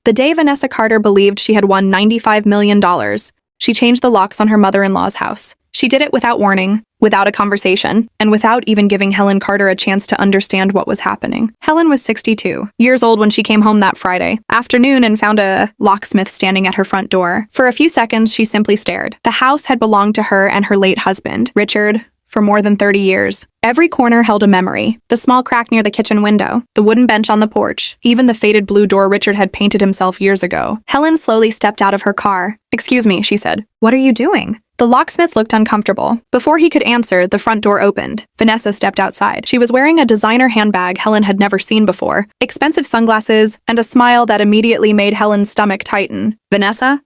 The day Vanessa Carter believed she had won $95 million, she changed the locks on her mother-in-law's house. She did it without warning, without a conversation, and without even giving Helen Carter a chance to understand what was happening. Helen was 62 years old when she came home that Friday afternoon and found a locksmith standing at her front door. For a few seconds, she simply stared. The house had belonged to her and her late husband, Richard, for more than 30 years. Every corner held a memory. The small crack near the kitchen window, the wooden bench on the porch, even the faded blue door Richard had painted himself years ago. Helen slowly stepped out of her car. "Excuse me," she said. "What are you doing?" The locksmith looked uncomfortable. Before he could answer, the front door opened. Vanessa stepped outside. She was wearing a designer handbag Helen had never seen before, expensive sunglasses, and a smile that immediately made Helen's stomach tighten. "Vanessa?"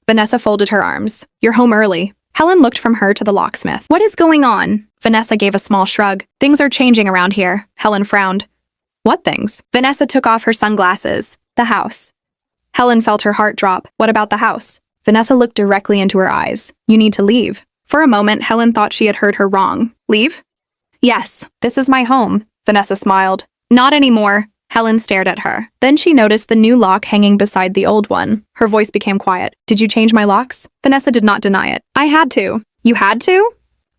Vanessa folded her arms. "You're home early." Helen looked from her to the locksmith. "What is going on?" Vanessa gave a small shrug. "Things are changing around here." Helen frowned. "What things?" Vanessa took off her sunglasses. "The house." Helen felt her heart drop. "What about the house?" Vanessa looked directly into her eyes. "You need to leave." For a moment, Helen thought she had heard her wrong. "Leave?" "Yes, this is my home." Vanessa smiled. "Not anymore." Helen stared at her. Then she noticed the new lock hanging beside the old one. Her voice became quiet. "Did you change my locks?" Vanessa did not deny it. "I had to." "You had to?"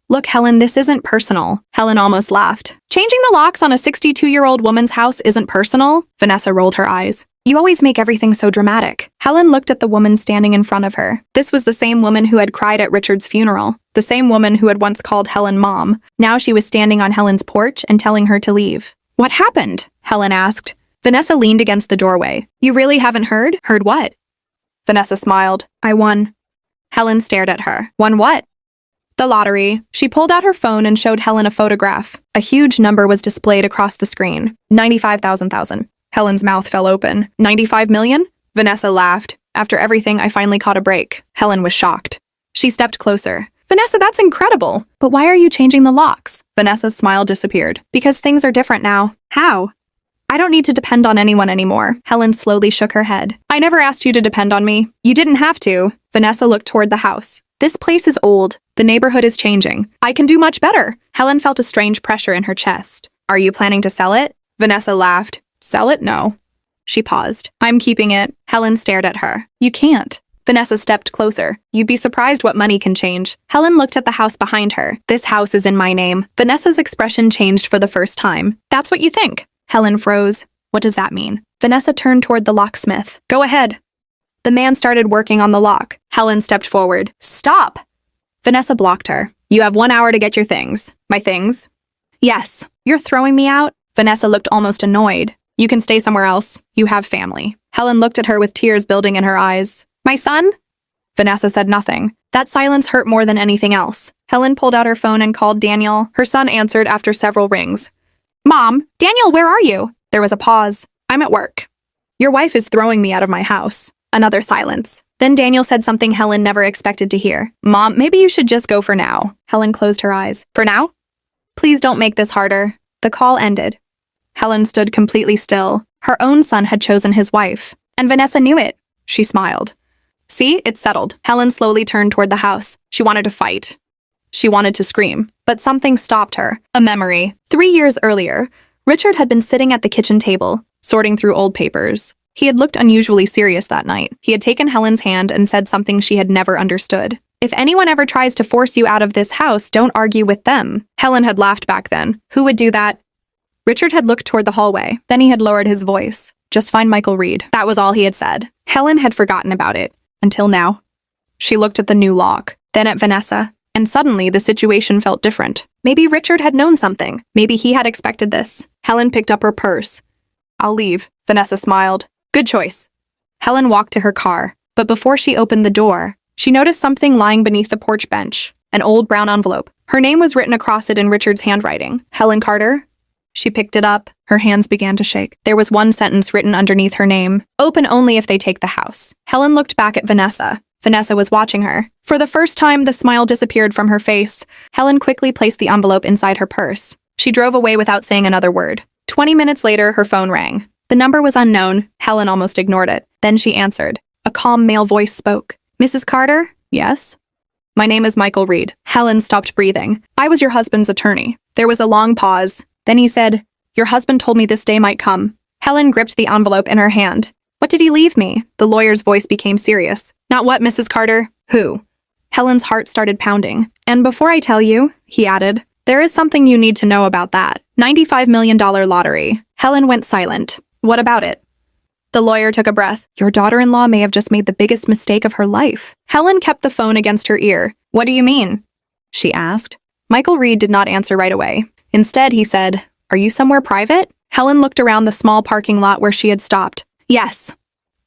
"Look, Helen, this isn't personal." Helen almost laughed. "Changing the locks on a 62-year-old woman's house isn't personal?" Vanessa rolled her eyes. "You always make everything so dramatic." Helen looked at the woman standing in front of her. This was the same woman who had cried at Richard's funeral, the same woman who had once called Helen Mom. Now she was standing on Helen's porch and telling her to leave. "What happened?" Helen asked. Vanessa leaned against the doorway. "You really haven't heard?" "Heard what?" Vanessa smiled. "I won." Helen stared at her. "Won what?" "The lottery." She pulled out her phone and showed Helen a photograph. A huge number was displayed across the screen. 95,000. Helen's mouth fell open. 95 million? Vanessa laughed. "After everything, I finally caught a break." Helen was shocked. She stepped closer. "Vanessa, that's incredible. But why are you changing the locks?" Vanessa's smile disappeared. "Because things are different now." "How?" "I don't need to depend on anyone anymore." Helen slowly shook her head. "I never asked you to depend on me. You didn't have to." Vanessa looked toward the house. "This place is old. The neighborhood is changing. I can do much better." Helen felt a strange pressure in her chest. "Are you planning to sell it?" Vanessa laughed. "Sell it? No." She paused. "I'm keeping it." Helen stared at her. "You can't." Vanessa stepped closer. "You'd be surprised what money can change." Helen looked at the house behind her. "This house is in my name." Vanessa's expression changed for the first time. "That's what you think?" Helen froze. "What does that mean?" Vanessa turned toward the locksmith. "Go ahead." The man started working on the lock. Helen stepped forward. "Stop!" Vanessa blocked her. "You have 1 hour to get your things." "My things?" "Yes." "You're throwing me out?" Vanessa looked almost annoyed. "You can stay somewhere else. You have family." Helen looked at her with tears building in her eyes. "My son?" Vanessa said nothing. That silence hurt more than anything else. Helen pulled out her phone and called Daniel. Her son answered after several rings. "Mom, Daniel, where are you?" There was a pause. "I'm at work." "Your wife is throwing me out of my house." Another silence. Then Daniel said something Helen never expected to hear. "Mom, maybe you should just go for now." Helen closed her eyes. "For now?" "Please don't make this harder." The call ended. Helen stood completely still. Her own son had chosen his wife. And Vanessa knew it. She smiled. "See, it's settled." Helen slowly turned toward the house. She wanted to fight. She wanted to scream. But something stopped her. A memory. 3 years earlier, Richard had been sitting at the kitchen table, sorting through old papers. He had looked unusually serious that night. He had taken Helen's hand and said something she had never understood. "If anyone ever tries to force you out of this house, don't argue with them." Helen had laughed back then. Who would do that? Richard had looked toward the hallway. Then he had lowered his voice. "Just find Michael Reed." That was all he had said. Helen had forgotten about it. Until now. She looked at the new lock, then at Vanessa, and suddenly the situation felt different. Maybe Richard had known something. Maybe he had expected this. Helen picked up her purse. "I'll leave." Vanessa smiled. "Good choice." Helen walked to her car, but before she opened the door, she noticed something lying beneath the porch bench, an old brown envelope. Her name was written across it in Richard's handwriting. "Helen Carter?" She picked it up. Her hands began to shake. There was one sentence written underneath her name. "Open only if they take the house." Helen looked back at Vanessa. Vanessa was watching her. For the first time, the smile disappeared from her face. Helen quickly placed the envelope inside her purse. She drove away without saying another word. 20 minutes later, her phone rang. The number was unknown. Helen almost ignored it. Then she answered. A calm male voice spoke. "Mrs. Carter?" "Yes?" "My name is Michael Reed." Helen stopped breathing. "I was your husband's attorney." There was a long pause. Then he said, "Your husband told me this day might come." Helen gripped the envelope in her hand. What did he leave me? The lawyer's voice became serious. Not what, Mrs. Carter? Who? Helen's heart started pounding. And before I tell you, he added, there is something you need to know about that. $95 million lottery. Helen went silent. What about it? The lawyer took a breath. Your daughter-in-law may have just made the biggest mistake of her life. Helen kept the phone against her ear. What do you mean? She asked. Michael Reed did not answer right away. Instead, he said, are you somewhere private? Helen looked around the small parking lot where she had stopped. Yes.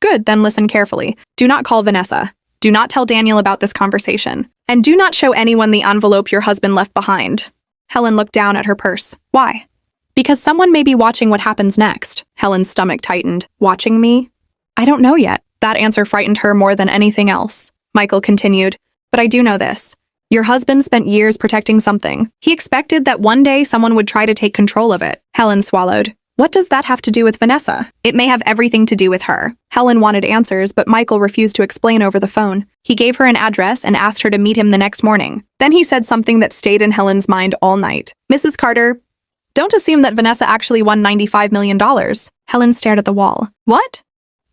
Good, then listen carefully. Do not call Vanessa. Do not tell Daniel about this conversation. And do not show anyone the envelope your husband left behind. Helen looked down at her purse. Why? Because someone may be watching what happens next. Helen's stomach tightened. Watching me? I don't know yet. That answer frightened her more than anything else. Michael continued. But I do know this. Your husband spent years protecting something. He expected that one day someone would try to take control of it. Helen swallowed. What does that have to do with Vanessa? It may have everything to do with her. Helen wanted answers, but Michael refused to explain over the phone. He gave her an address and asked her to meet him the next morning. Then he said something that stayed in Helen's mind all night. Mrs. Carter, don't assume that Vanessa actually won $95 million. Helen stared at the wall. What?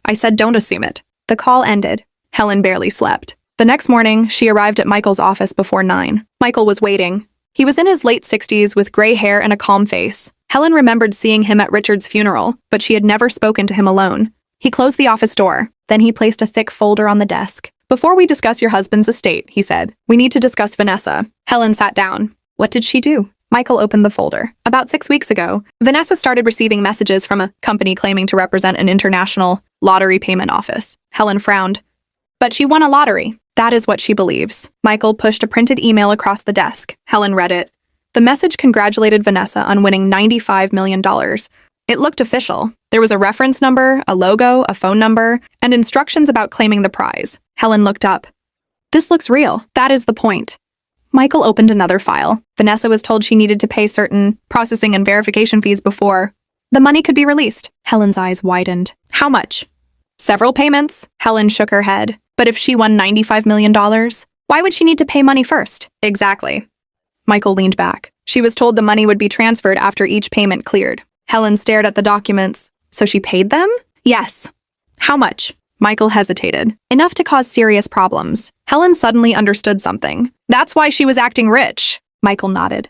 I said don't assume it. The call ended. Helen barely slept. The next morning, she arrived at Michael's office before 9. Michael was waiting. He was in his late 60s with gray hair and a calm face. Helen remembered seeing him at Richard's funeral, but she had never spoken to him alone. He closed the office door. Then he placed a thick folder on the desk. Before we discuss your husband's estate, he said, we need to discuss Vanessa. Helen sat down. What did she do? Michael opened the folder. About 6 weeks ago, Vanessa started receiving messages from a company claiming to represent an international lottery payment office. Helen frowned. But she won a lottery. That is what she believes. Michael pushed a printed email across the desk. Helen read it. The message congratulated Vanessa on winning $95 million. It looked official. There was a reference number, a logo, a phone number, and instructions about claiming the prize. Helen looked up. This looks real. That is the point. Michael opened another file. Vanessa was told she needed to pay certain processing and verification fees before the money could be released. Helen's eyes widened. How much? Several payments. Helen shook her head. But if she won $95 million, why would she need to pay money first? Exactly. Michael leaned back. She was told the money would be transferred after each payment cleared. Helen stared at the documents. So she paid them? Yes. How much? Michael hesitated. Enough to cause serious problems. Helen suddenly understood something. That's why she was acting rich. Michael nodded.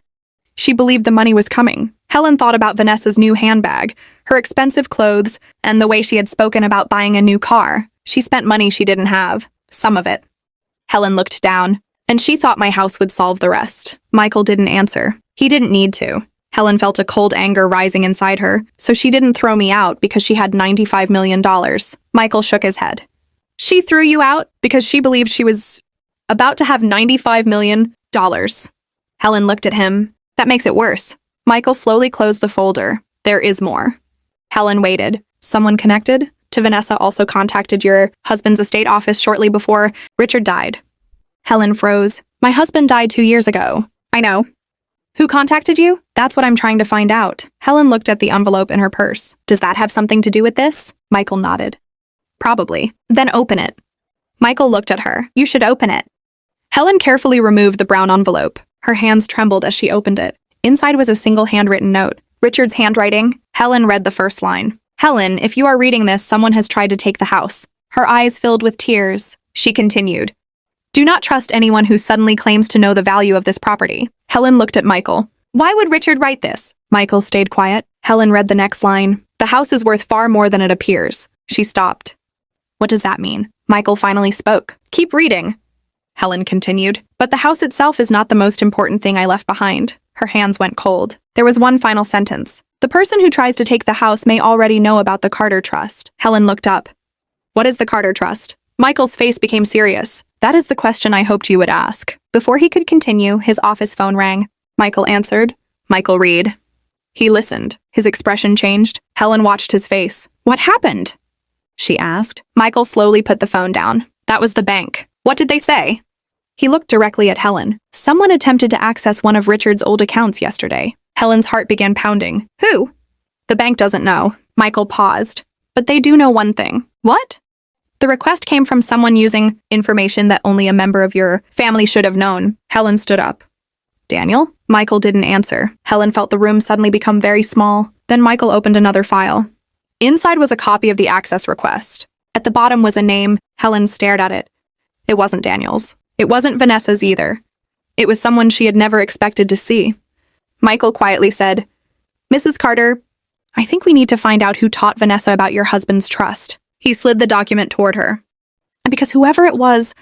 She believed the money was coming. Helen thought about Vanessa's new handbag, her expensive clothes, and the way she had spoken about buying a new car. She spent money she didn't have. Some of it. Helen looked down. And she thought my house would solve the rest. Michael didn't answer. He didn't need to. Helen felt a cold anger rising inside her, so she didn't throw me out because she had $95 million. Michael shook his head. She threw you out because she believed she was about to have $95 million. Helen looked at him. That makes it worse. Michael slowly closed the folder. There is more. Helen waited. Someone connected to Vanessa also contacted your husband's estate office shortly before Richard died. Helen froze. My husband died 2 years ago. I know. Who contacted you? That's what I'm trying to find out. Helen looked at the envelope in her purse. Does that have something to do with this? Michael nodded. Probably. Then open it. Michael looked at her. You should open it. Helen carefully removed the brown envelope. Her hands trembled as she opened it. Inside was a single handwritten note. Richard's handwriting. Helen read the first line. Helen, if you are reading this, someone has tried to take the house. Her eyes filled with tears. She continued. Do not trust anyone who suddenly claims to know the value of this property. Helen looked at Michael. Why would Richard write this? Michael stayed quiet. Helen read the next line. The house is worth far more than it appears. She stopped. What does that mean? Michael finally spoke. Keep reading. Helen continued. But the house itself is not the most important thing I left behind. Her hands went cold. There was one final sentence. The person who tries to take the house may already know about the Carter Trust. Helen looked up. What is the Carter Trust? Michael's face became serious. That is the question I hoped you would ask. Before he could continue, his office phone rang. Michael answered. Michael Reed. He listened. His expression changed. Helen watched his face. What happened? She asked. Michael slowly put the phone down. That was the bank. What did they say? He looked directly at Helen. Someone attempted to access one of Richard's old accounts yesterday. Helen's heart began pounding. Who? The bank doesn't know. Michael paused. But they do know one thing. What? The request came from someone using information that only a member of your family should have known. Helen stood up. Daniel? Michael didn't answer. Helen felt the room suddenly become very small. Then Michael opened another file. Inside was a copy of the access request. At the bottom was a name. Helen stared at it. It wasn't Daniel's. It wasn't Vanessa's either. It was someone she had never expected to see. Michael quietly said, "Mrs. Carter, I think we need to find out who taught Vanessa about your husband's trust." He slid the document toward her. And because whoever it was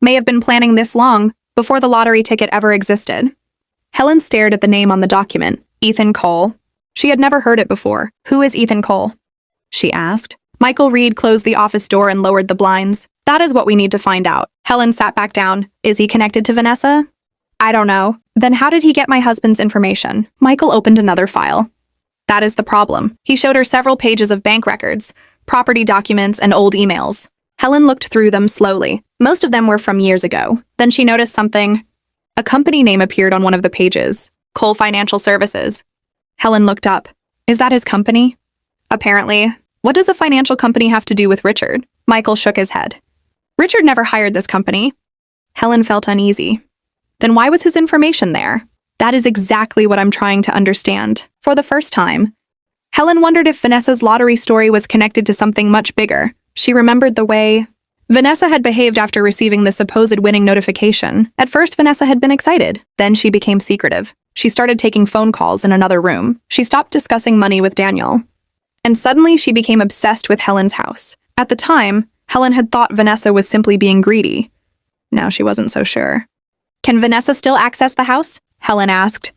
may have been planning this long before the lottery ticket ever existed. Helen stared at the name on the document, Ethan Cole. She had never heard it before. "Who is Ethan Cole?" she asked. Michael Reed closed the office door and lowered the blinds. "That is what we need to find out." Helen sat back down. "Is he connected to Vanessa?" "I don't know." "Then how did he get my husband's information?" Michael opened another file. "That is the problem." He showed her several pages of bank records, property documents, and old emails. Helen looked through them slowly. Most of them were from years ago. Then she noticed something. A company name appeared on one of the pages, Cole Financial Services. Helen looked up. "Is that his company?" "Apparently." "What does a financial company have to do with Richard?" Michael shook his head. "Richard never hired this company." Helen felt uneasy. "Then why was his information there?" "That is exactly what I'm trying to understand." For the first time, Helen wondered if Vanessa's lottery story was connected to something much bigger. She remembered the way Vanessa had behaved after receiving the supposed winning notification. At first, Vanessa had been excited. Then she became secretive. She started taking phone calls in another room. She stopped discussing money with Daniel. And suddenly, she became obsessed with Helen's house. At the time, Helen had thought Vanessa was simply being greedy. Now she wasn't so sure. "Can Vanessa still access the house?" Helen asked.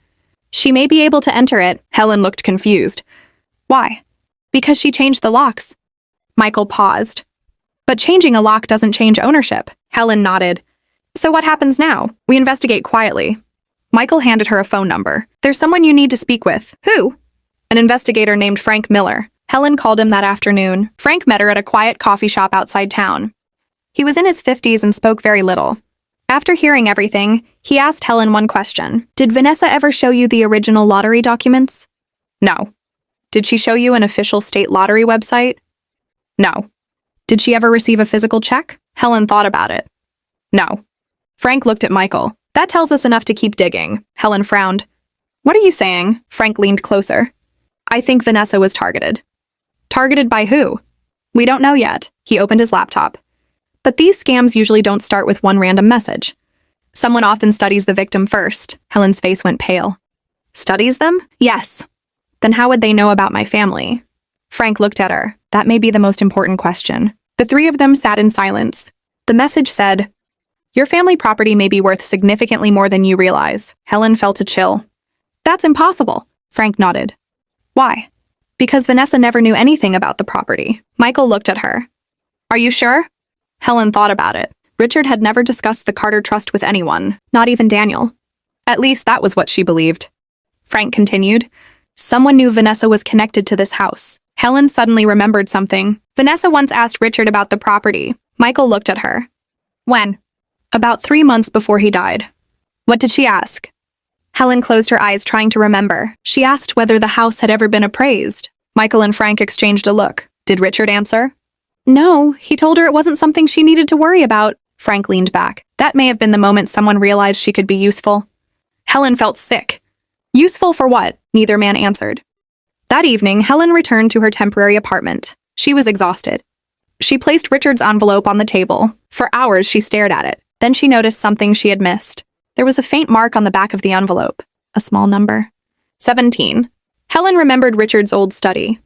"She may be able to enter it." Helen looked confused. "Why?" "Because she changed the locks." Michael paused. "But changing a lock doesn't change ownership." Helen nodded. "So what happens now?" "We investigate quietly." Michael handed her a phone number. "There's someone you need to speak with." "Who?" "An investigator named Frank Miller." Helen called him that afternoon. Frank met her at a quiet coffee shop outside town. He was in his 50s and spoke very little. After hearing everything, he asked Helen one question. "Did Vanessa ever show you the original lottery documents?" "No." "Did she show you an official state lottery website?" "No." "Did she ever receive a physical check?" Helen thought about it. "No." Frank looked at Michael. "That tells us enough to keep digging." Helen frowned. "What are you saying?" Frank leaned closer. "I think Vanessa was targeted." "Targeted by who?" "We don't know yet." He opened his laptop. "But these scams usually don't start with one random message. Someone often studies the victim first." Helen's face went pale. "Studies them?" "Yes." "Then how would they know about my family?" Frank looked at her. "That may be the most important question." The three of them sat in silence. The message said, "Your family property may be worth significantly more than you realize." Helen felt a chill. "That's impossible." Frank nodded. "Why?" "Because Vanessa never knew anything about the property." Michael looked at her. "Are you sure?" Helen thought about it. Richard had never discussed the Carter Trust with anyone, not even Daniel. At least that was what she believed. Frank continued. "Someone knew Vanessa was connected to this house." Helen suddenly remembered something. Vanessa once asked Richard about the property. Michael looked at her. "When?" "About 3 months before he died." "What did she ask?" Helen closed her eyes, trying to remember. She asked whether the house had ever been appraised. Michael and Frank exchanged a look. Did Richard answer? "No, he told her it wasn't something she needed to worry about." Frank leaned back. That may have been the moment someone realized she could be useful. Helen felt sick. Useful for what? Neither man answered. That evening, Helen returned to her temporary apartment. She was exhausted. She placed Richard's envelope on the table. For hours, she stared at it. Then she noticed something she had missed. There was a faint mark on the back of the envelope. A small number. 17. Helen remembered Richard's old study.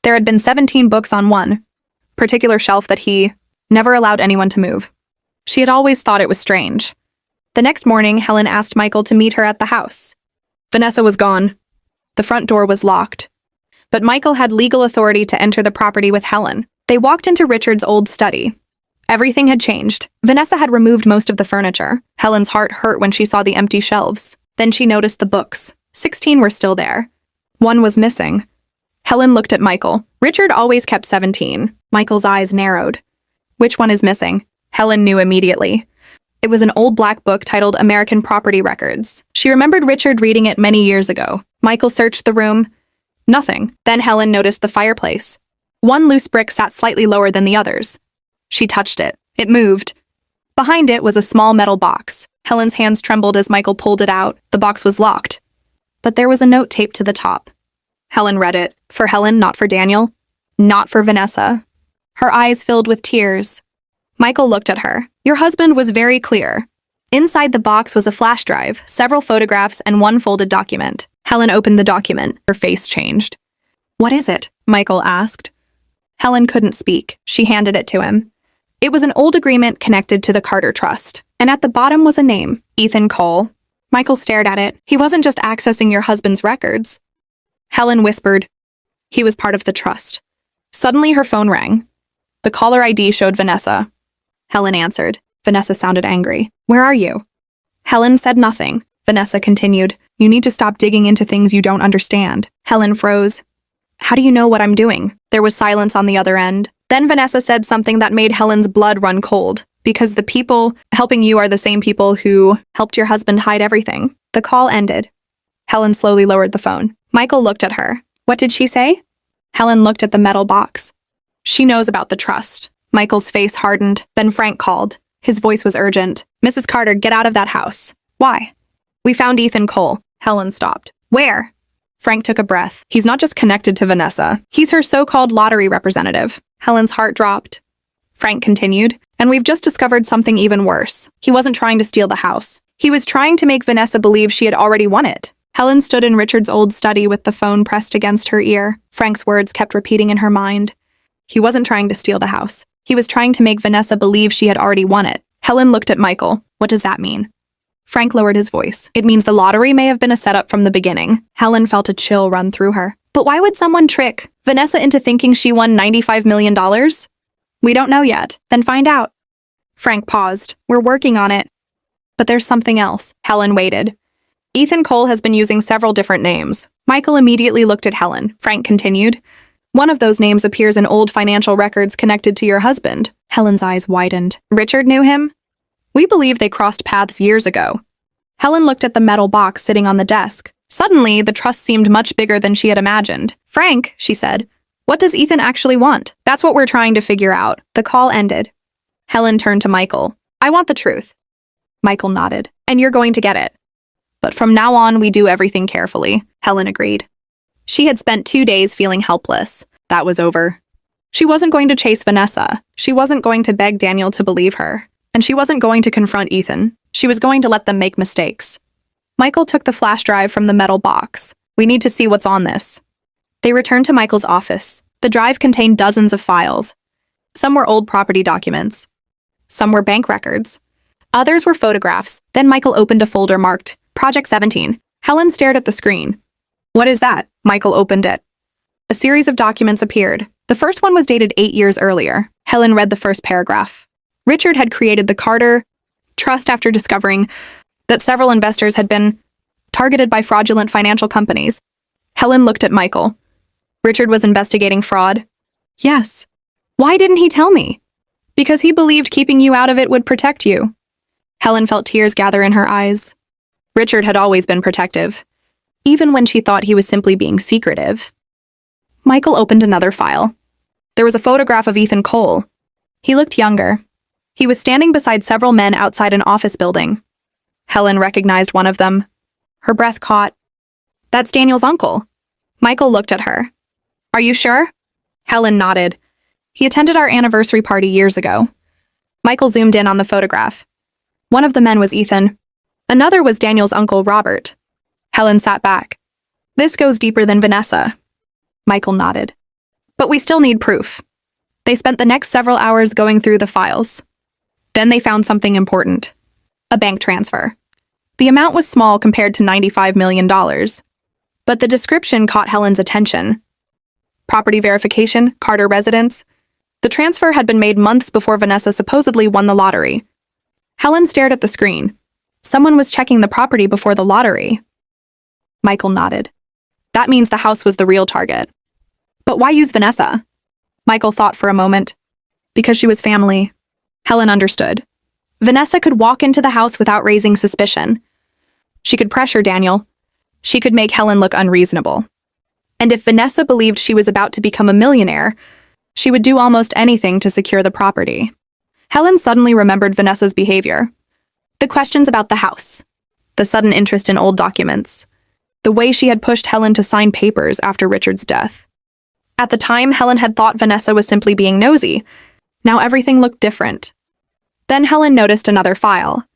There had been 17 books on one particular shelf that he never allowed anyone to move. She had always thought it was strange. The next morning, Helen asked Michael to meet her at the house. Vanessa was gone. The front door was locked. But Michael had legal authority to enter the property with Helen. They walked into Richard's old study. Everything had changed. Vanessa had removed most of the furniture. Helen's heart hurt when she saw the empty shelves. Then she noticed the books. 16 were still there. One was missing. Helen looked at Michael. Richard always kept 17. Michael's eyes narrowed. Which one is missing? Helen knew immediately. It was an old black book titled American Property Records. She remembered Richard reading it many years ago. Michael searched the room. Nothing. Then Helen noticed the fireplace. One loose brick sat slightly lower than the others. She touched it. It moved. Behind it was a small metal box. Helen's hands trembled as Michael pulled it out. The box was locked. But there was a note taped to the top. Helen read it. For Helen, not for Daniel. not for Vanessa. Her eyes filled with tears. Michael looked at her. Your husband was very clear. Inside the box was a flash drive, several photographs, and one folded document. Helen opened the document. Her face changed. What is it? Michael asked. Helen couldn't speak. She handed it to him. It was an old agreement connected to the Carter Trust, and at the bottom was a name, Ethan Cole. Michael stared at it. He wasn't just accessing your husband's records. Helen whispered. He was part of the trust. Suddenly her phone rang. The caller ID showed Vanessa. Helen answered. Vanessa sounded angry. Where are you? Helen said nothing. Vanessa continued. You need to stop digging into things you don't understand. Helen froze. How do you know what I'm doing? There was silence on the other end. Then Vanessa said something that made Helen's blood run cold. Because the people helping you are the same people who helped your husband hide everything. The call ended. Helen slowly lowered the phone. Michael looked at her. What did she say? Helen looked at the metal box. She knows about the trust. Michael's face hardened. Then Frank called. His voice was urgent. Mrs. Carter, get out of that house. Why? We found Ethan Cole. Helen stopped. Where? Frank took a breath. He's not just connected to Vanessa. He's her so-called lottery representative. Helen's heart dropped. Frank continued. And we've just discovered something even worse. He wasn't trying to steal the house. He was trying to make Vanessa believe she had already won it. Helen stood in Richard's old study with the phone pressed against her ear. Frank's words kept repeating in her mind. He wasn't trying to steal the house. He was trying to make Vanessa believe she had already won it. Helen looked at Michael. What does that mean? Frank lowered his voice. It means the lottery may have been a setup from the beginning. Helen felt a chill run through her. But why would someone trick Vanessa into thinking she won $95 million? We don't know yet. Then find out. Frank paused. We're working on it. But there's something else. Helen waited. Ethan Cole has been using several different names. Michael immediately looked at Helen. Frank continued. One of those names appears in old financial records connected to your husband. Helen's eyes widened. Richard knew him? We believe they crossed paths years ago. Helen looked at the metal box sitting on the desk. Suddenly, the trust seemed much bigger than she had imagined. Frank, she said, what does Ethan actually want? That's what we're trying to figure out. The call ended. Helen turned to Michael. I want the truth. Michael nodded. And you're going to get it. But from now on, we do everything carefully. Helen agreed. She had spent 2 days feeling helpless. That was over. She wasn't going to chase Vanessa. She wasn't going to beg Daniel to believe her. And she wasn't going to confront Ethan. She was going to let them make mistakes. Michael took the flash drive from the metal box. We need to see what's on this. They returned to Michael's office. The drive contained dozens of files. Some were old property documents. Some were bank records. Others were photographs. Then Michael opened a folder marked Project 17. Helen stared at the screen. What is that? Michael opened it. A series of documents appeared. The first one was dated 8 years earlier. Helen read the first paragraph. Richard had created the Carter Trust after discovering that several investors had been targeted by fraudulent financial companies. Helen looked at Michael. Richard was investigating fraud? Yes. Why didn't he tell me? Because he believed keeping you out of it would protect you. Helen felt tears gather in her eyes. Richard had always been protective, even when she thought he was simply being secretive. Michael opened another file. There was a photograph of Ethan Cole. He looked younger. He was standing beside several men outside an office building. Helen recognized one of them. Her breath caught. That's Daniel's uncle. Michael looked at her. Are you sure? Helen nodded. He attended our anniversary party years ago. Michael zoomed in on the photograph. One of the men was Ethan. Another was Daniel's uncle, Robert. Helen sat back. This goes deeper than Vanessa. Michael nodded. But we still need proof. They spent the next several hours going through the files. Then they found something important. A bank transfer. The amount was small compared to $95 million. But the description caught Helen's attention. Property verification, Carter residence. The transfer had been made months before Vanessa supposedly won the lottery. Helen stared at the screen. Someone was checking the property before the lottery. Michael nodded. That means the house was the real target. But why use Vanessa? Michael thought for a moment. Because she was family. Helen understood. Vanessa could walk into the house without raising suspicion. She could pressure Daniel. She could make Helen look unreasonable. And if Vanessa believed she was about to become a millionaire, she would do almost anything to secure the property. Helen suddenly remembered Vanessa's behavior. The questions about the house. The sudden interest in old documents. The way she had pushed Helen to sign papers after Richard's death. At the time, Helen had thought Vanessa was simply being nosy. Now everything looked different. Then Helen noticed another file.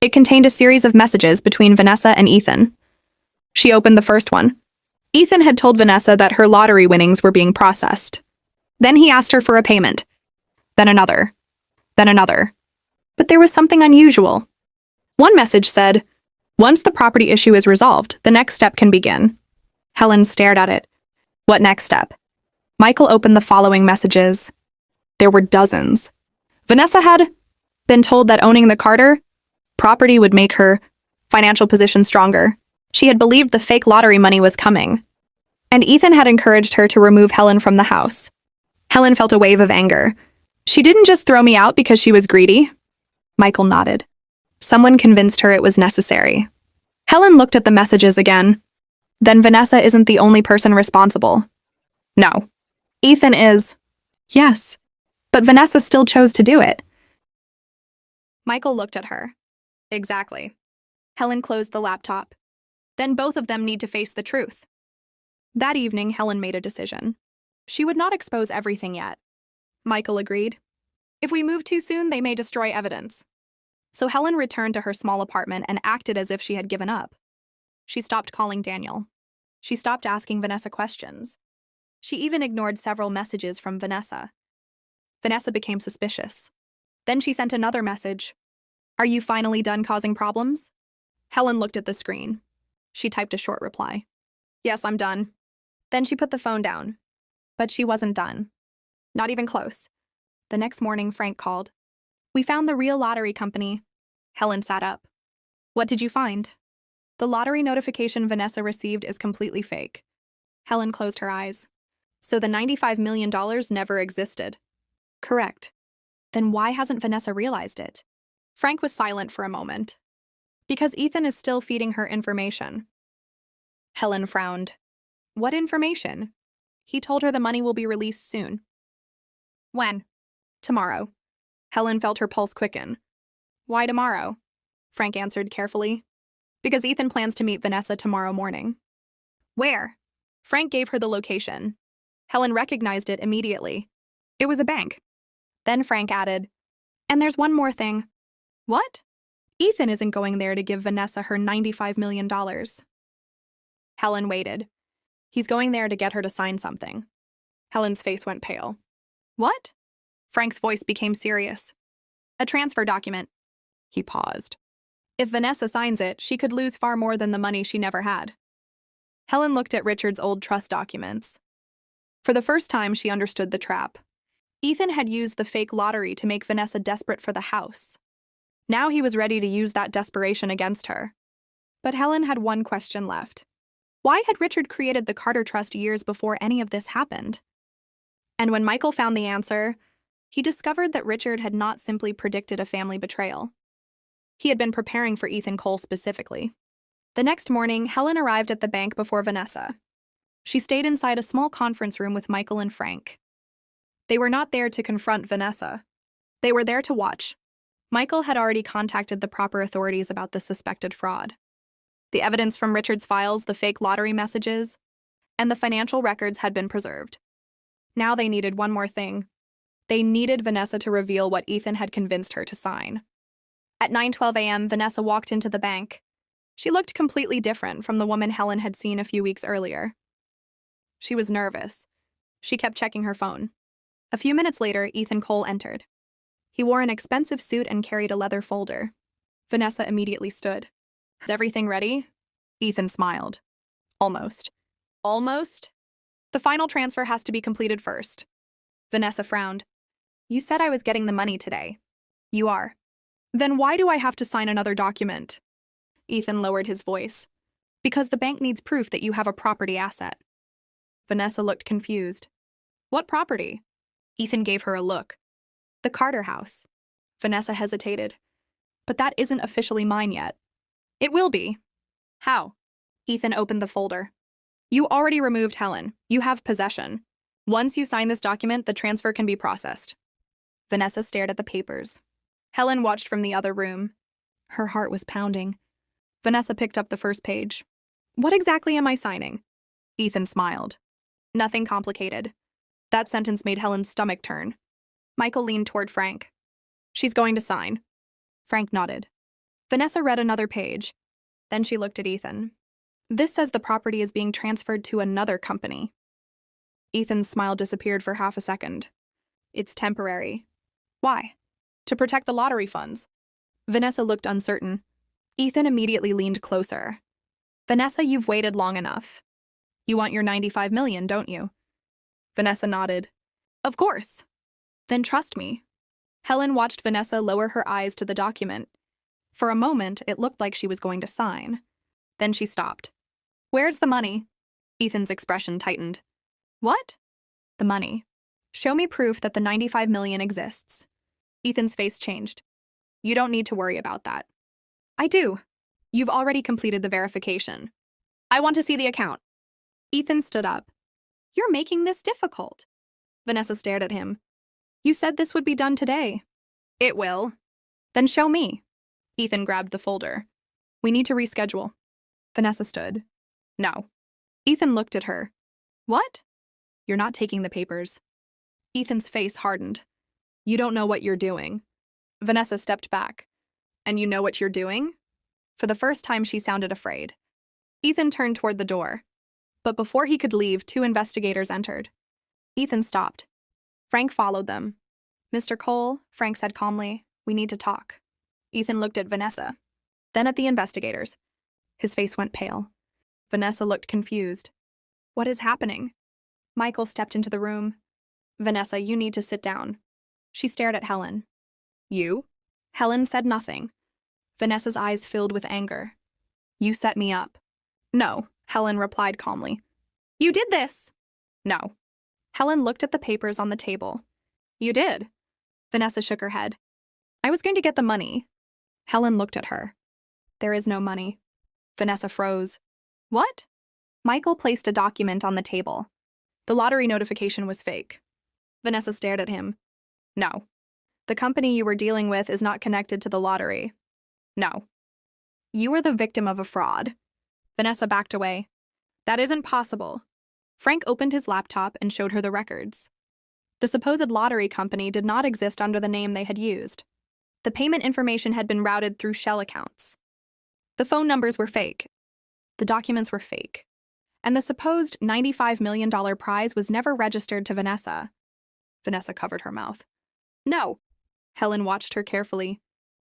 It contained a series of messages between Vanessa and Ethan. She opened the first one. Ethan had told Vanessa that her lottery winnings were being processed. Then he asked her for a payment. Then another. Then another. But there was something unusual. One message said, "Once the property issue is resolved, the next step can begin." Helen stared at it. What next step? Michael opened the following messages. There were dozens. Vanessa had been told that owning the Carter property would make her financial position stronger. She had believed the fake lottery money was coming. And Ethan had encouraged her to remove Helen from the house. Helen felt a wave of anger. She didn't just throw me out because she was greedy. Michael nodded. Someone convinced her it was necessary. Helen looked at the messages again. Then Vanessa isn't the only person responsible. No. Ethan is. Yes. But Vanessa still chose to do it. Michael looked at her. Exactly. Helen closed the laptop. Then both of them need to face the truth. That evening, Helen made a decision. She would not expose everything yet. Michael agreed. If we move too soon, they may destroy evidence. So Helen returned to her small apartment and acted as if she had given up. She stopped calling Daniel. She stopped asking Vanessa questions. She even ignored several messages from Vanessa. Vanessa became suspicious. Then she sent another message. Are you finally done causing problems? Helen looked at the screen. She typed a short reply. Yes, I'm done. Then she put the phone down. But she wasn't done. Not even close. The next morning, Frank called. We found the real lottery company. Helen sat up. What did you find? The lottery notification Vanessa received is completely fake. Helen closed her eyes. So the $95 million never existed. Correct. Then why hasn't Vanessa realized it? Frank was silent for a moment. Because Ethan is still feeding her information. Helen frowned. What information? He told her the money will be released soon. When? Tomorrow. Helen felt her pulse quicken. Why tomorrow? Frank answered carefully. Because Ethan plans to meet Vanessa tomorrow morning. Where? Frank gave her the location. Helen recognized it immediately. It was a bank. Then Frank added, and there's one more thing. What? Ethan isn't going there to give Vanessa her $95 million. Helen waited. He's going there to get her to sign something. Helen's face went pale. What? Frank's voice became serious. A transfer document. He paused. If Vanessa signs it, she could lose far more than the money she never had. Helen looked at Richard's old trust documents. For the first time, she understood the trap. Ethan had used the fake lottery to make Vanessa desperate for the house. Now he was ready to use that desperation against her. But Helen had one question left. Why had Richard created the Carter Trust years before any of this happened? And when Michael found the answer, he discovered that Richard had not simply predicted a family betrayal. He had been preparing for Ethan Cole specifically. The next morning, Helen arrived at the bank before Vanessa. She stayed inside a small conference room with Michael and Frank. They were not there to confront Vanessa. They were there to watch. Michael had already contacted the proper authorities about the suspected fraud. The evidence from Richard's files, the fake lottery messages, and the financial records had been preserved. Now they needed one more thing. They needed Vanessa to reveal what Ethan had convinced her to sign. At 9:12 a.m., Vanessa walked into the bank. She looked completely different from the woman Helen had seen a few weeks earlier. She was nervous. She kept checking her phone. A few minutes later, Ethan Cole entered. He wore an expensive suit and carried a leather folder. Vanessa immediately stood. Is everything ready? Ethan smiled. Almost. Almost? The final transfer has to be completed first. Vanessa frowned. You said I was getting the money today. You are. Then why do I have to sign another document? Ethan lowered his voice. Because the bank needs proof that you have a property asset. Vanessa looked confused. What property? Ethan gave her a look. The Carter house. Vanessa hesitated. But that isn't officially mine yet. It will be. How? Ethan opened the folder. You already removed Helen. You have possession. Once you sign this document, the transfer can be processed. Vanessa stared at the papers. Helen watched from the other room. Her heart was pounding. Vanessa picked up the first page. What exactly am I signing? Ethan smiled. Nothing complicated. That sentence made Helen's stomach turn. Michael leaned toward Frank. She's going to sign. Frank nodded. Vanessa read another page. Then she looked at Ethan. This says the property is being transferred to another company. Ethan's smile disappeared for half a second. It's temporary. Why? To protect the lottery funds. Vanessa looked uncertain. Ethan immediately leaned closer. Vanessa, you've waited long enough. You want your $95 million, don't you? Vanessa nodded. Of course. Then trust me. Helen watched Vanessa lower her eyes to the document. For a moment, it looked like she was going to sign. Then she stopped. Where's the money? Ethan's expression tightened. What? The money. Show me proof that the $95 million exists. Ethan's face changed. You don't need to worry about that. I do. You've already completed the verification. I want to see the account. Ethan stood up. You're making this difficult. Vanessa stared at him. You said this would be done today. It will. Then show me. Ethan grabbed the folder. We need to reschedule. Vanessa stood. No. Ethan looked at her. What? You're not taking the papers. Ethan's face hardened. You don't know what you're doing. Vanessa stepped back. And you know what you're doing? For the first time, she sounded afraid. Ethan turned toward the door. But before he could leave, 2 investigators entered. Ethan stopped. Frank followed them. Mr. Cole, Frank said calmly, we need to talk. Ethan looked at Vanessa, then at the investigators. His face went pale. Vanessa looked confused. What is happening? Michael stepped into the room. Vanessa, you need to sit down. She stared at Helen. You? Helen said nothing. Vanessa's eyes filled with anger. You set me up. No, Helen replied calmly. You did this. No. Helen looked at the papers on the table. You did. Vanessa shook her head. I was going to get the money. Helen looked at her. There is no money. Vanessa froze. What? Michael placed a document on the table. The lottery notification was fake. Vanessa stared at him. No. The company you were dealing with is not connected to the lottery. No. You were the victim of a fraud. Vanessa backed away. That isn't possible. Frank opened his laptop and showed her the records. The supposed lottery company did not exist under the name they had used. The payment information had been routed through shell accounts. The phone numbers were fake. The documents were fake. And the supposed $95 million prize was never registered to Vanessa. Vanessa covered her mouth. No. Helen watched her carefully.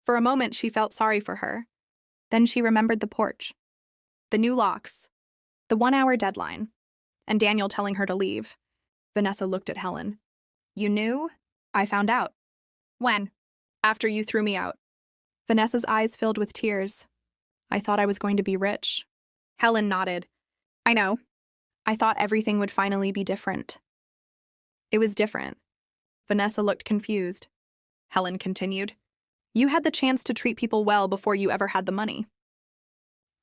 For a moment, she felt sorry for her. Then she remembered the porch, the new locks, the 1-hour deadline, and Daniel telling her to leave. Vanessa looked at Helen. You knew? I found out. When? After you threw me out. Vanessa's eyes filled with tears. I thought I was going to be rich. Helen nodded. I know. I thought everything would finally be different. It was different. Vanessa looked confused. Helen continued. You had the chance to treat people well before you ever had the money.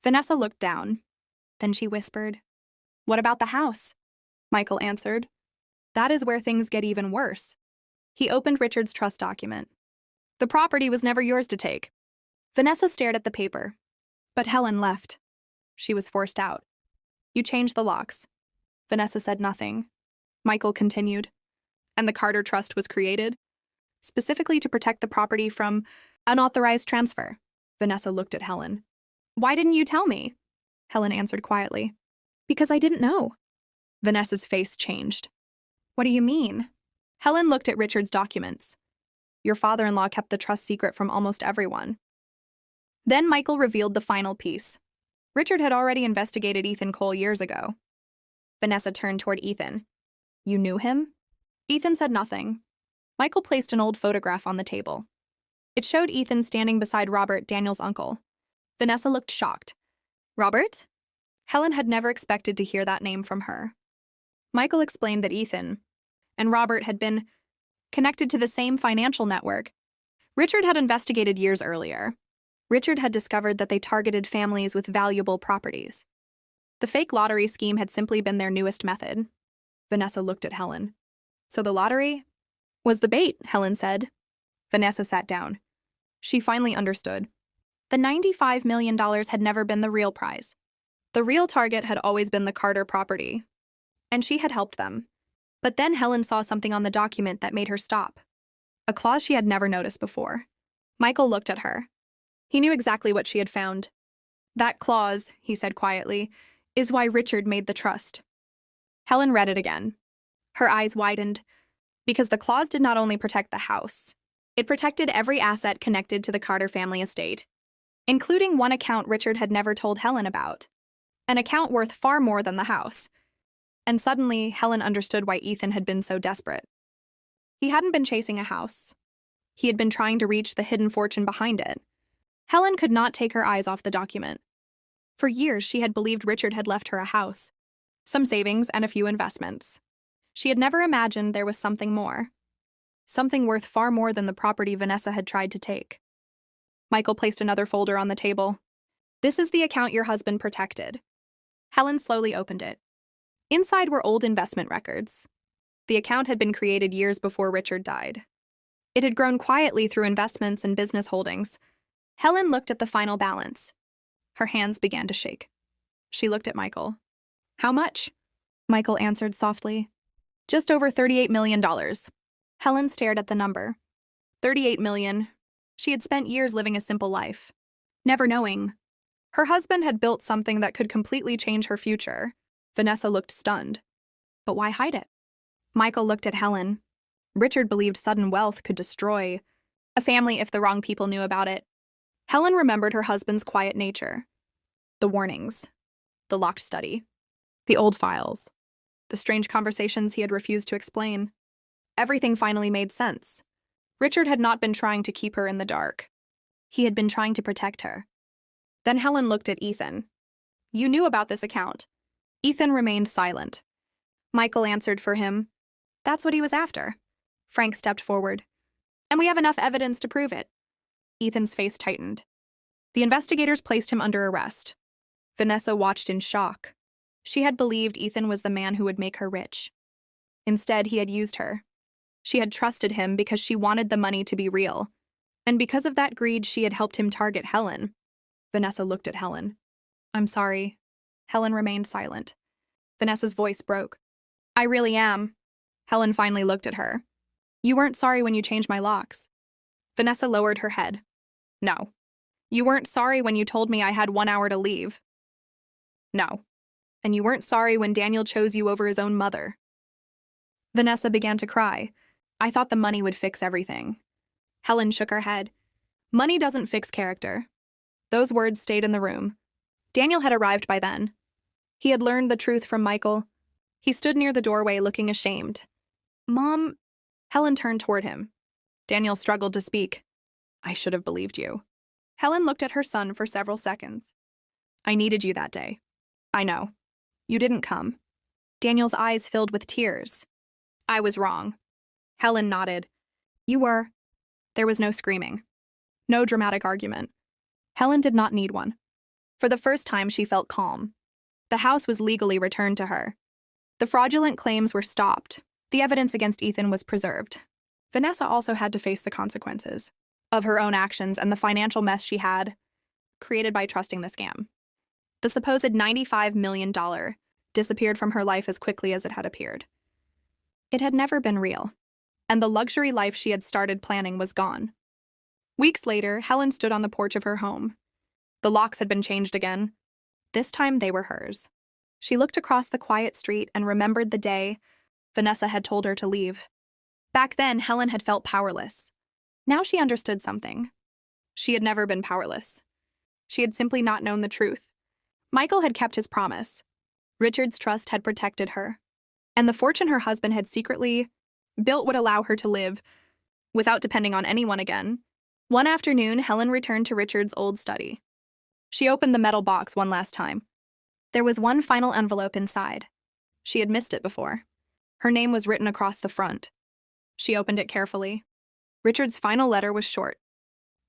Vanessa looked down. Then she whispered, What about the house? Michael answered. That is where things get even worse. He opened Richard's trust document. The property was never yours to take. Vanessa stared at the paper. But Helen left. She was forced out. You changed the locks. Vanessa said nothing. Michael continued. And the Carter Trust was created, specifically to protect the property from unauthorized transfer. Vanessa looked at Helen. Why didn't you tell me? Helen answered quietly. Because I didn't know. Vanessa's face changed. What do you mean? Helen looked at Richard's documents. Your father-in-law kept the trust secret from almost everyone. Then Michael revealed the final piece. Richard had already investigated Ethan Cole years ago. Vanessa turned toward Ethan. You knew him? Ethan said nothing. Michael placed an old photograph on the table. It showed Ethan standing beside Robert, Daniel's uncle. Vanessa looked shocked. Robert? Helen had never expected to hear that name from her. Michael explained that Ethan and Robert had been connected to the same financial network Richard had investigated years earlier. Richard had discovered that they targeted families with valuable properties. The fake lottery scheme had simply been their newest method. Vanessa looked at Helen. So the lottery was the bait, Helen said. Vanessa sat down. She finally understood. The $95 million had never been the real prize. The real target had always been the Carter property. And she had helped them. But then Helen saw something on the document that made her stop. A clause she had never noticed before. Michael looked at her. He knew exactly what she had found. "That clause," he said quietly, "is why Richard made the trust." Helen read it again. Her eyes widened. Because the clause did not only protect the house, it protected every asset connected to the Carter family estate, including one account Richard had never told Helen about. An account worth far more than the house. And suddenly, Helen understood why Ethan had been so desperate. He hadn't been chasing a house. He had been trying to reach the hidden fortune behind it. Helen could not take her eyes off the document. For years, she had believed Richard had left her a house, some savings, and a few investments. She had never imagined there was something more. Something worth far more than the property Vanessa had tried to take. Michael placed another folder on the table. "This is the account your husband protected." Helen slowly opened it. Inside were old investment records. The account had been created years before Richard died. It had grown quietly through investments and business holdings. Helen looked at the final balance. Her hands began to shake. She looked at Michael. "How much?" Michael answered softly. "Just over $38 million. Helen stared at the number. 38 million. She had spent years living a simple life, never knowing. Her husband had built something that could completely change her future. Vanessa looked stunned. But why hide it? Michael looked at Helen. Richard believed sudden wealth could destroy a family if the wrong people knew about it. Helen remembered her husband's quiet nature. The warnings. The locked study. The old files. The strange conversations he had refused to explain. Everything finally made sense. Richard had not been trying to keep her in the dark. He had been trying to protect her. Then Helen looked at Ethan. "You knew about this account." Ethan remained silent. Michael answered for him. "That's what he was after." Frank stepped forward. "And we have enough evidence to prove it." Ethan's face tightened. The investigators placed him under arrest. Vanessa watched in shock. She had believed Ethan was the man who would make her rich. Instead, he had used her. She had trusted him because she wanted the money to be real. And because of that greed, she had helped him target Helen. Vanessa looked at Helen. "I'm sorry." Helen remained silent. Vanessa's voice broke. "I really am." Helen finally looked at her. "You weren't sorry when you changed my locks." Vanessa lowered her head. "No." "You weren't sorry when you told me I had 1 hour to leave." "No." "And you weren't sorry when Daniel chose you over his own mother." Vanessa began to cry. "I thought the money would fix everything." Helen shook her head. "Money doesn't fix character." Those words stayed in the room. Daniel had arrived by then. He had learned the truth from Michael. He stood near the doorway looking ashamed. "Mom..." Helen turned toward him. Daniel struggled to speak. "I should have believed you." Helen looked at her son for several seconds. "I needed you that day." "I know. You didn't come." Daniel's eyes filled with tears. "I was wrong." Helen nodded. "You were." There was no screaming. No dramatic argument. Helen did not need one. For the first time, she felt calm. The house was legally returned to her. The fraudulent claims were stopped. The evidence against Ethan was preserved. Vanessa also had to face the consequences of her own actions and the financial mess she had created by trusting the scam. The supposed $95 million disappeared from her life as quickly as it had appeared. It had never been real, and the luxury life she had started planning was gone. Weeks later, Helen stood on the porch of her home. The locks had been changed again. This time they were hers. She looked across the quiet street and remembered the day Vanessa had told her to leave. Back then, Helen had felt powerless. Now she understood something. She had never been powerless. She had simply not known the truth. Michael had kept his promise. Richard's trust had protected her. And the fortune her husband had secretly built would allow her to live without depending on anyone again. One afternoon, Helen returned to Richard's old study. She opened the metal box one last time. There was one final envelope inside. She had missed it before. Her name was written across the front. She opened it carefully. Richard's final letter was short.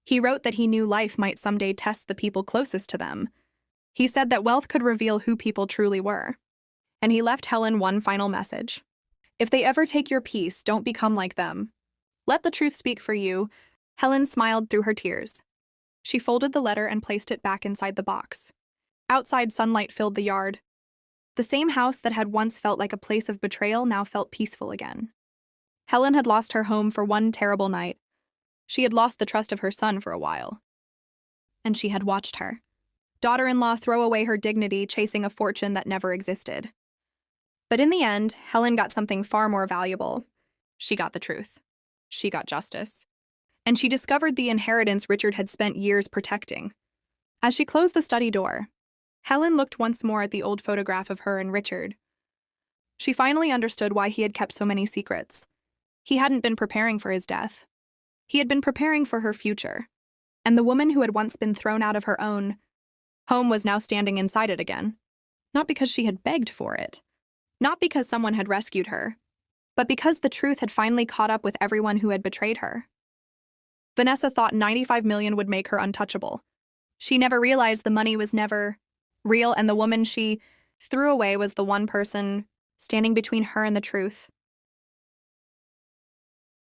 He wrote that he knew life might someday test the people closest to them. He said that wealth could reveal who people truly were. And he left Helen one final message. "If they ever take your peace, don't become like them. Let the truth speak for you." Helen smiled through her tears. She folded the letter and placed it back inside the box. Outside, sunlight filled the yard. The same house that had once felt like a place of betrayal now felt peaceful again. Helen had lost her home for one terrible night. She had lost the trust of her son for a while. And she had watched her daughter-in-law throw away her dignity chasing a fortune that never existed. But in the end, Helen got something far more valuable. She got the truth. She got justice. And she discovered the inheritance Richard had spent years protecting. As she closed the study door, Helen looked once more at the old photograph of her and Richard. She finally understood why he had kept so many secrets. He hadn't been preparing for his death. He had been preparing for her future. And the woman who had once been thrown out of her own home was now standing inside it again. Not because she had begged for it. Not because someone had rescued her. But because the truth had finally caught up with everyone who had betrayed her. Vanessa thought 95 million would make her untouchable. She never realized the money was never real, and the woman she threw away was the one person standing between her and the truth.